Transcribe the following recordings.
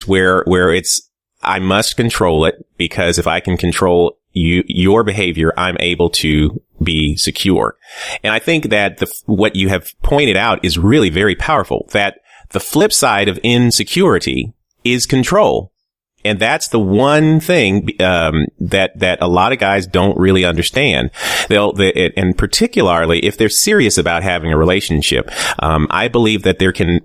where it's, I must control it, because if I can control your behavior, I'm able to be secure. And I think that what you have pointed out is really very powerful, that the flip side of insecurity is control. And that's the one thing that a lot of guys don't really understand. And particularly if they're serious about having a relationship, I believe that there can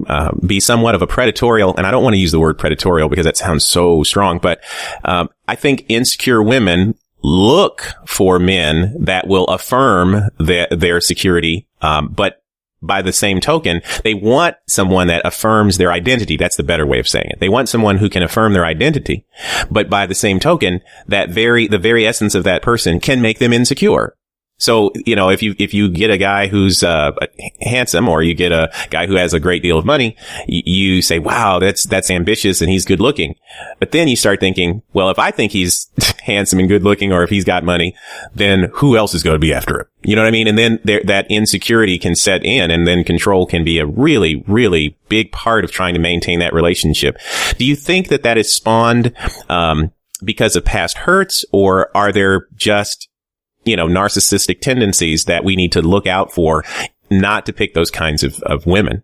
be somewhat of a predatorial, and I don't want to use the word predatorial because that sounds so strong, but I think insecure women look for men that will affirm their security, but by the same token, they want someone that affirms their identity. That's the better way of saying it. They want someone who can affirm their identity, but by the same token, the very essence of that person can make them insecure. So, if you get a guy who's handsome, or you get a guy who has a great deal of money, you say, wow, that's ambitious and he's good looking. But then you start thinking, well, if I think he's handsome and good looking, or if he's got money, then who else is going to be after him? You know what I mean? And then that insecurity can set in, and then control can be a really, really big part of trying to maintain that relationship. Do you think that is spawned because of past hurts, or are there just narcissistic tendencies that we need to look out for, not to pick those kinds of women?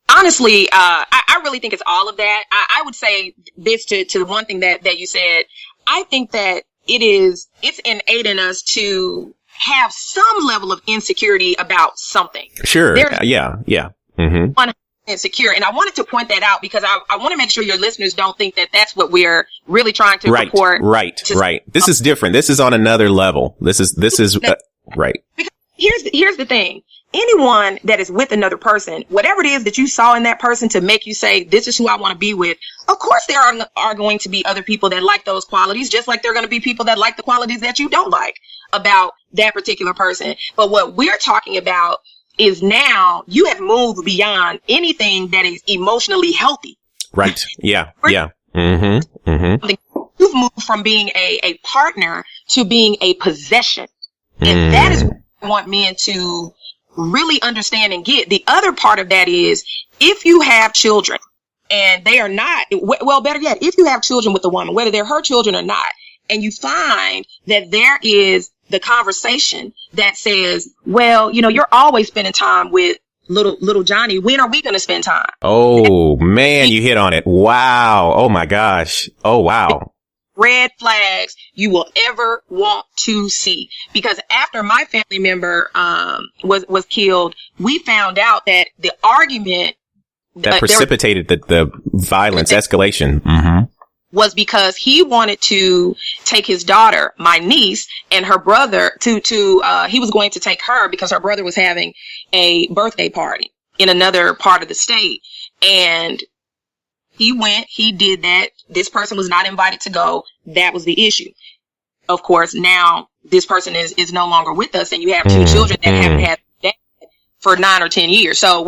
Honestly, I really think it's all of that. I would say this to the one thing that you said. I think that it's innate in us to have some level of insecurity about something. Sure. Yeah. Mm-hmm. Insecure. And I wanted to point that out because I want to make sure your listeners don't think that that's what we're really trying to report. Right. This is different. This is on another level. This is right. Because here's the thing. Anyone that is with another person, whatever it is that you saw in that person to make you say, this is who I want to be with. Of course, there are going to be other people that like those qualities, just like there are going to be people that like the qualities that you don't like about that particular person. But what we're talking about is now you have moved beyond anything that is emotionally healthy. Right. Yeah. Yeah. Mm-hmm. Mm-hmm. You've moved from being a partner to being a possession. And that is what I want men to really understand and get. The other part of that is, if you have children and they are not, well, better yet, if you have children with a woman, whether they're her children or not, and you find that there is the conversation that says, well, you're always spending time with little Johnny. When are we going to spend time? Oh, man, you hit on it. Wow. Oh, my gosh. Oh, wow. Red flags you will ever want to see. Because after my family member was killed, we found out that the argument that precipitated the violence escalation. Mm-hmm. Was because he wanted to take his daughter, my niece, and her brother he was going to take her because her brother was having a birthday party in another part of the state. And he did that. This person was not invited to go. That was the issue. Of course, now this person is no longer with us, and you have two children that haven't had that for 9 or 10 years. So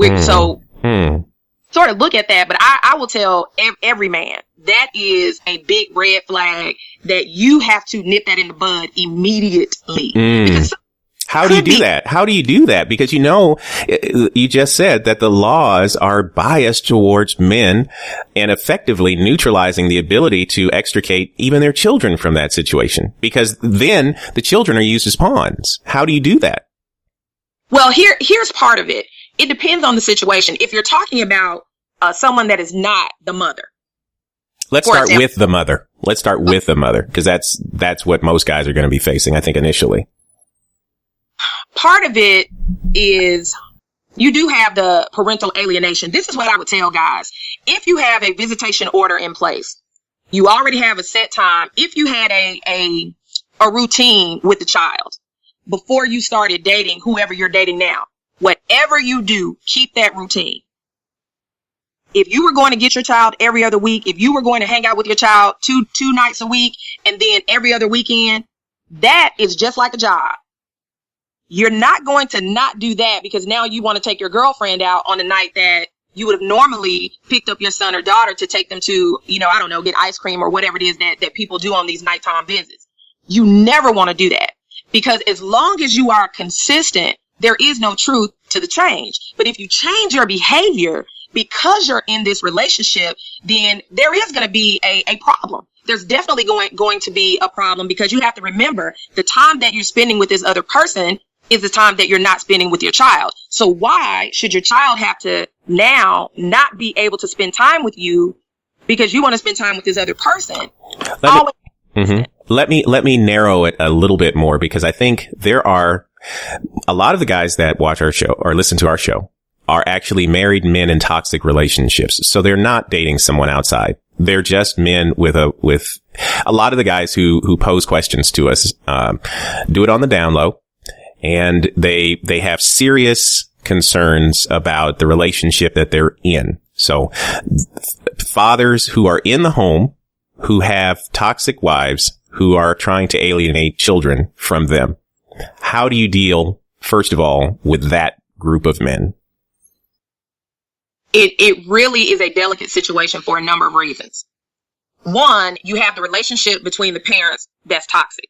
sort of look at that, but I will tell every man that is a big red flag that you have to nip that in the bud immediately. How do you do that? How do you do that? Because you just said that the laws are biased towards men and effectively neutralizing the ability to extricate even their children from that situation, because then the children are used as pawns. How do you do that? Well, here's part of it. It depends on the situation. If you're talking about someone that is not the mother. Let's start with the mother. Let's start with the mother, because that's what most guys are going to be facing, I think, initially. Part of it is you do have the parental alienation. This is what I would tell guys. If you have a visitation order in place, you already have a set time. If you had a routine with the child before you started dating whoever you're dating now, whatever you do, keep that routine. If you were going to get your child every other week, if you were going to hang out with your child two nights a week and then every other weekend, that is just like a job. You're not going to not do that because now you want to take your girlfriend out on a night that you would have normally picked up your son or daughter to take them to, get ice cream or whatever it is that people do on these nighttime visits. You never want to do that, because as long as you are consistent, there is no truth to the change. But if you change your behavior, because you're in this relationship, then there is going to be a problem. There's definitely going to be a problem, because you have to remember the time that you're spending with this other person is the time that you're not spending with your child. So why should your child have to now not be able to spend time with you because you want to spend time with this other person? Let me narrow it a little bit more, because I think there are a lot of the guys that watch our show or listen to our show are actually married men in toxic relationships. So they're not dating someone outside. They're just men with a lot of the guys who pose questions to us, do it on the down low, and they have serious concerns about the relationship that they're in. So fathers who are in the home, who have toxic wives, who are trying to alienate children from them. How do you deal, first of all, with that group of men? It really is a delicate situation for a number of reasons. One, you have the relationship between the parents that's toxic.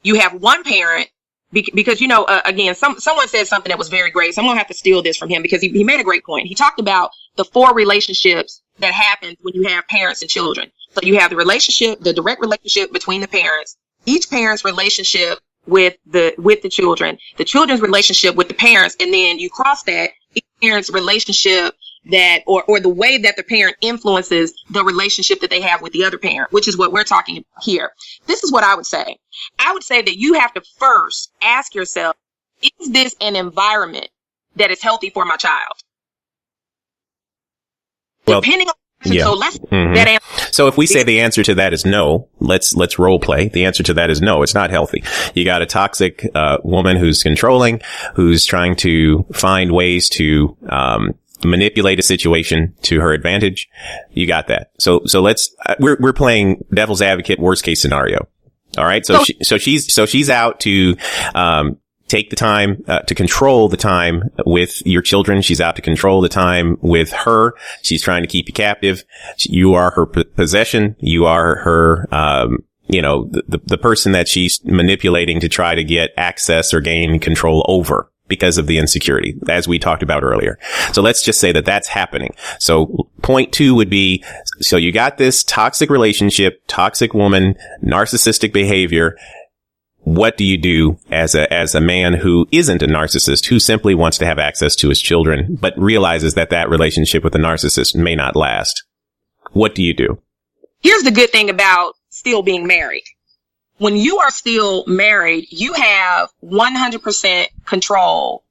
You have one parent, because, again, someone said something that was very great. So I'm going to have to steal this from him, because he made a great point. He talked about the 4 relationships that happen when you have parents and children. So you have the relationship, the direct relationship between the parents, each parent's relationship with the children, the children's relationship with the parents, and then you cross that, each parent's relationship that, or the way that the parent influences the relationship that they have with the other parent, which is what we're talking about here. This is what I would say. I would say that you have to first ask yourself, is this an environment that is healthy for my child? Well, depending on yeah. So let's that answer. So if we say the answer to that is no, let's role play. The answer to that is no, it's not healthy. You got a toxic woman who's controlling, who's trying to find ways to manipulate a situation to her advantage. You got that. So let's we're playing devil's advocate, worst case scenario. All right. So she's out to take the time to control the time with your children. She's out to control the time with her. She's trying to keep you captive. You are her possession. You are her, the person that she's manipulating to try to get access or gain control over because of the insecurity, as we talked about earlier. So let's just say that that's happening. So point 2 would be, so you got this toxic relationship, toxic woman, narcissistic behavior. What do you do as a man who isn't a narcissist, who simply wants to have access to his children, but realizes that relationship with the narcissist may not last? What do you do? Here's the good thing about still being married. When you are still married, you have 100% control,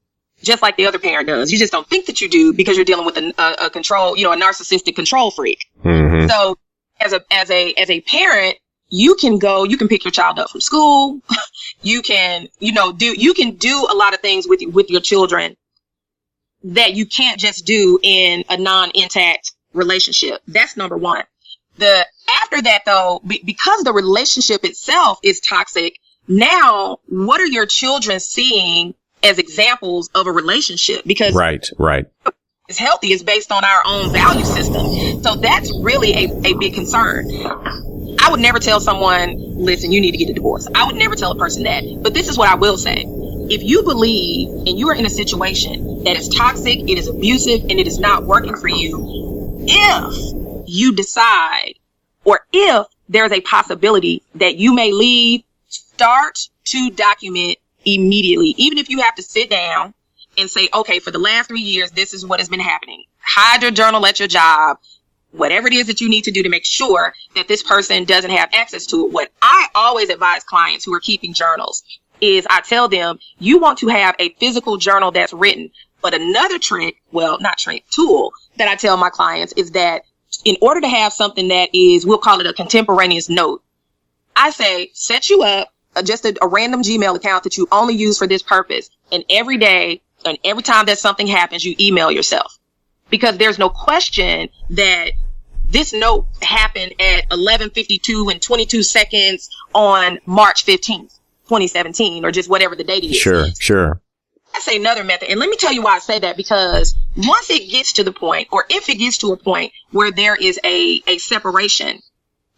just like the other parent does. You just don't think that you do, because you're dealing with a control, a narcissistic control freak. Mm-hmm. So as a parent, you can pick your child up from school. You can do a lot of things with your children that you can't just do in a non-intact relationship. That's number one. After that, though, because the relationship itself is toxic, now what are your children seeing as examples of a relationship? Because right. It's healthy is based on our own value system. So that's really a big concern. I would never tell someone, listen, you need to get a divorce. I would never tell a person that. But this is what I will say. If you believe and you are in a situation that is toxic, it is abusive, and it is not working for you, if you decide, or if there's a possibility that you may leave, start to document immediately. Even if you have to sit down and say, okay, for the last 3 years, this is what has been happening. Hide your journal at your job. Whatever it is that you need to do to make sure that this person doesn't have access to it. What I always advise clients who are keeping journals is I tell them, you want to have a physical journal that's written. But another tool that I tell my clients is that in order to have something that is, we'll call it a contemporaneous note, I say, set you up just a random Gmail account that you only use for this purpose. And every day and every time that something happens, you email yourself. Because there's no question that this note happened at 11:52 and 22 seconds on March 15th, 2017, or just whatever the date is. Sure. I say another method. And let me tell you why I say that, because once it gets to the point, or if it gets to a point where there is a separation,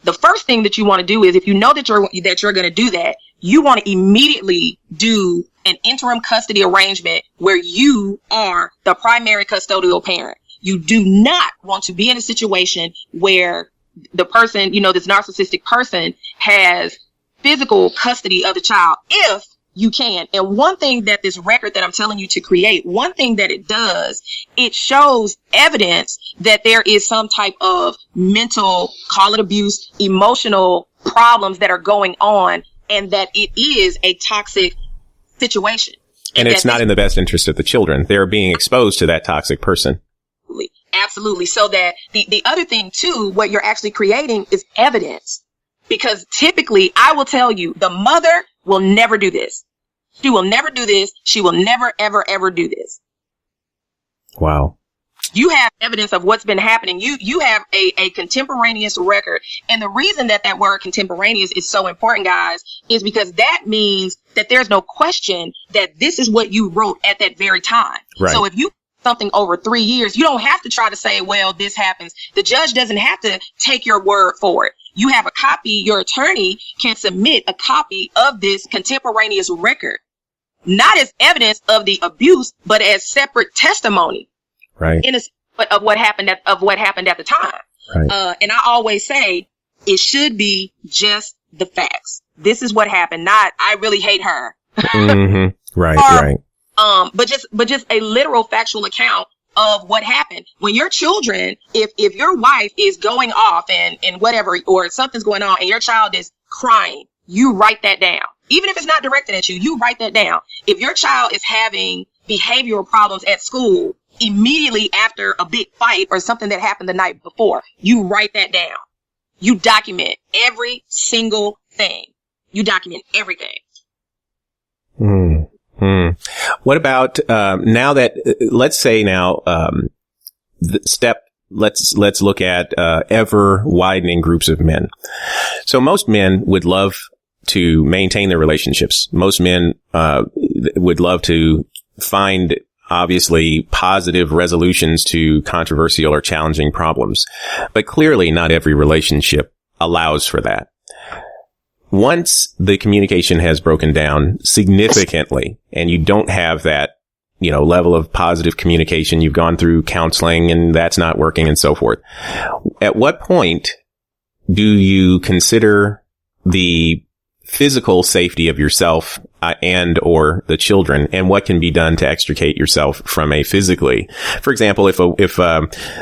the first thing that you want to do is, if you know that you're going to do that, you want to immediately do an interim custody arrangement where you are the primary custodial parent. You do not want to be in a situation where the person, this narcissistic person has physical custody of the child if you can. And one thing that this record that I'm telling you to create, one thing that it does, it shows evidence that there is some type of mental, call it abuse, emotional problems that are going on, and that it is a toxic situation. And it's not in the best interest of the children. They're being exposed to that toxic person. Absolutely. So that the other thing too, what you're actually creating is evidence. Because typically, I will tell you, the mother will never do this. She will never do this. She will never, ever, ever do this. Wow. You have evidence of what's been happening. You have a contemporaneous record. And the reason that word contemporaneous is so important, guys, is because that means that there's no question that this is what you wrote at that very time. Right. So if you something over 3 years, you don't have to try to say, well, this happens. The judge doesn't have to take your word for it. You have a copy. Your attorney can submit a copy of this contemporaneous record, not as evidence of the abuse, but as separate testimony. Right. Of what happened at the time. Right. And I always say it should be just the facts. This is what happened. Not, I really hate her. Mm-hmm. Right. Right. But just a literal factual account of what happened. When your children, if your wife is going off and whatever, or something's going on and your child is crying, you write that down. Even if it's not directed at you, you write that down. If your child is having behavioral problems at school immediately after a big fight or something that happened the night before, you write that down. You document every single thing. You document everything. What about now that let's say now let's look at ever widening groups of men. So most men would love to maintain their relationships. Most men would love to find obviously positive resolutions to controversial or challenging problems, but clearly not every relationship allows for that. Once the communication has broken down significantly and you don't have that, level of positive communication, you've gone through counseling and that's not working and so forth. At what point do you consider the physical safety of yourself and or the children, and what can be done to extricate yourself from a physically? For example, if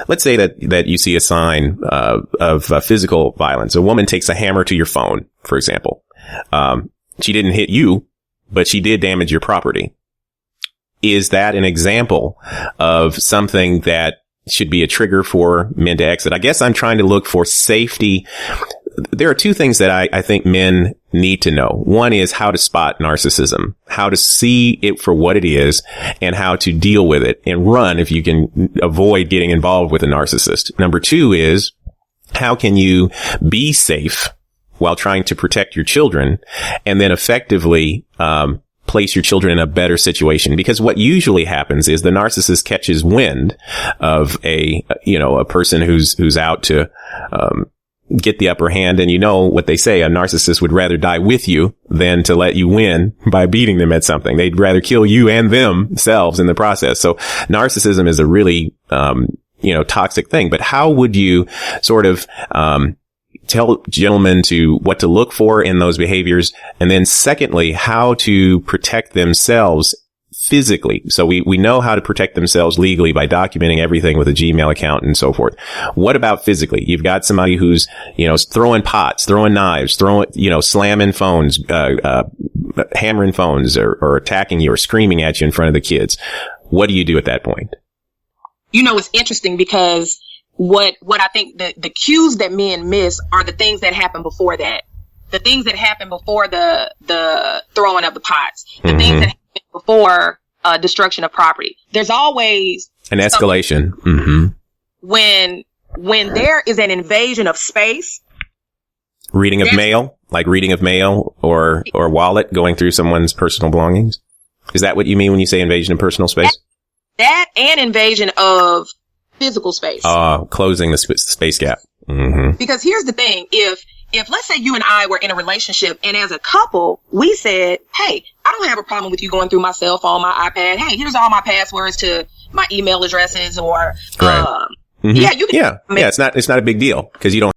let's say that you see a sign of physical violence, a woman takes a hammer to your phone, for example. She didn't hit you, but she did damage your property. Is that an example of something that should be a trigger for men to exit? I guess I'm trying to look for safety. There are two things that I think men need to know. One is how to spot narcissism, how to see it for what it is, and how to deal with it and run if you can avoid getting involved with a narcissist. Number two is how can you be safe while trying to protect your children and then effectively place your children in a better situation. Because what usually happens is the narcissist catches wind of a person who's out to get the upper hand. And what they say, a narcissist would rather die with you than to let you win by beating them at something. They'd rather kill you and themselves in the process. So narcissism is a really, toxic thing. But how would you sort of, tell gentlemen to what to look for in those behaviors? And then secondly, how to protect themselves physically. So we know how to protect themselves legally by documenting everything with a Gmail account and so forth. What about physically? You've got somebody who's, throwing pots, throwing knives, slamming phones, hammering phones or attacking you or screaming at you in front of the kids. What do you do at that point? It's interesting because what I think the cues that men miss are the things that happen before that. The things that happen before the throwing of the pots. The things that happen before destruction of property. There's always an escalation. Mm-hmm. When there is an invasion of space. Reading of mail or wallet, going through someone's personal belongings. Is that what you mean when you say invasion of personal space? That and invasion of physical space. Closing the space gap. Mm-hmm. Because here's the thing. If let's say you and I were in a relationship and as a couple, we said, hey, I don't have a problem with you going through my cell phone, my iPad. Hey, here's all my passwords to, my email addresses or, Right. yeah, you can. Yeah. It's not a big deal because you don't